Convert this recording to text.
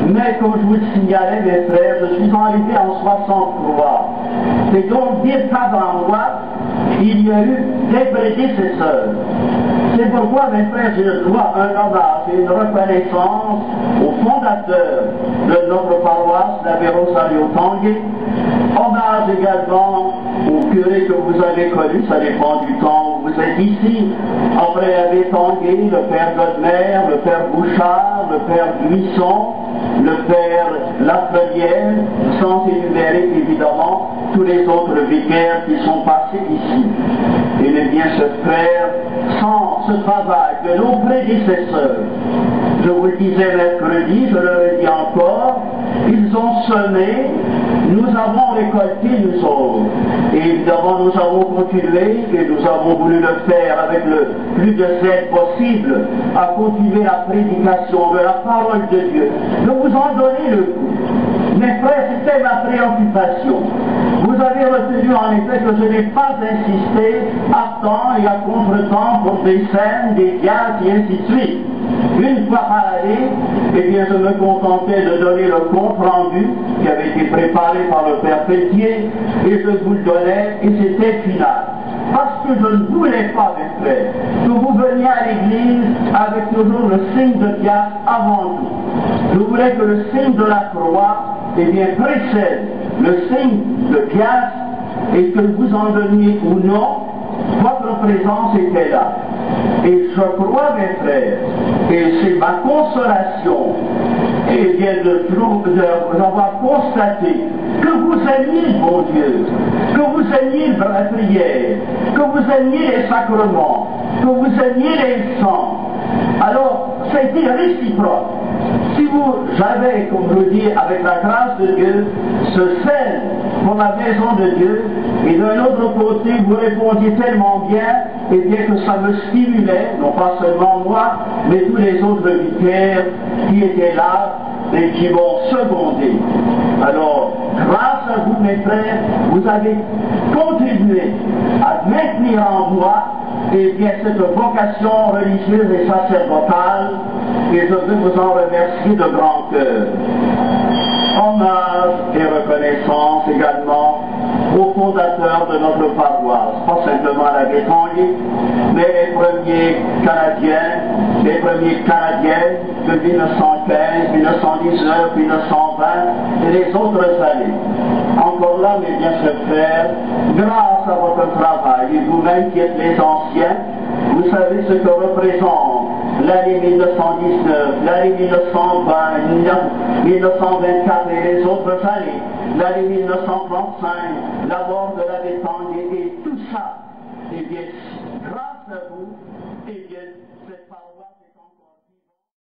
Mais comme je vous le signalais, mes frères, je suis arrivé en 63. C'est donc dire qu'avant moi, il y a eu des prédécesseurs. C'est pourquoi, mes frères, je dois un hommage et une reconnaissance au fondateur de notre paroisse, l'abbé Rosario Tanguay. Hommage également au curé que vous avez connu, ça dépend du temps où vous êtes ici. Après l'abbé Tanguay, le père Godmer, le père Bouchard, le père Buisson, le père Lafrenière, sans énumérer évidemment tous les autres vicaires qui sont passés ici. Et bien, ce frère, sans ce travail de nos prédécesseurs, je vous le disais mercredi, je le dis encore, ils ont semé, nous avons récolté nous autres. Et évidemment, nous avons continué, et nous avons voulu le faire avec le plus de zèle possible, à continuer la prédication de la parole de Dieu. De vous en donner le coup. Mes frères, c'était ma préoccupation. Vous avez retenu en effet que je n'ai pas insisté à temps et à contre-temps pour des scènes, des dialogues et ainsi de suite. Une fois par année, eh bien, je me contentais de donner le compte rendu qui avait été préparé par le Père Pelletier et je vous le donnais et c'était final. Parce que je ne voulais pas, mes frères, que vous veniez à l'église avec toujours le signe de Piastre avant tout. Je voulais que le signe de la croix, eh bien, précède le signe de Piastre et que vous en donniez ou non, votre présence était là. Et je crois, mes frères, et c'est ma consolation, et bien de avoir constaté que vous aimiez le bon Dieu, que vous aimiez la prière, que vous aimiez les sacrements, que vous aimiez les saints. Alors, c'était réciproque. Si j'avais, comme je vous dis, avec la grâce de Dieu, ce zèle pour la maison de Dieu, et d'un autre côté, vous répondiez tellement bien, et bien que ça me stimulait, non pas seulement moi, mais tous les autres vicaires qui étaient là et qui m'ont secondé. Alors, grâce à vous, mes frères, vous avez contribué à maintenir en moi et bien cette vocation religieuse et sacerdotale, et je veux vous en remercier de grand cœur. Hommage et reconnaissance également aux fondateurs de notre paroisse, pas simplement l'abbé Tanguay, mais les premiers Canadiens de 1915, 1919, 1920 et les autres années. Encore là, mes bien chers frères, grâce à votre travail, et vous-même qui êtes les anciens, vous savez ce que représente l'année 1919, l'année 1920, 1924 et les autres années, l'année 1935, la mort de l'abbé Tanguay et tout ça, et bien, grâce à vous, et bien, cette paroisse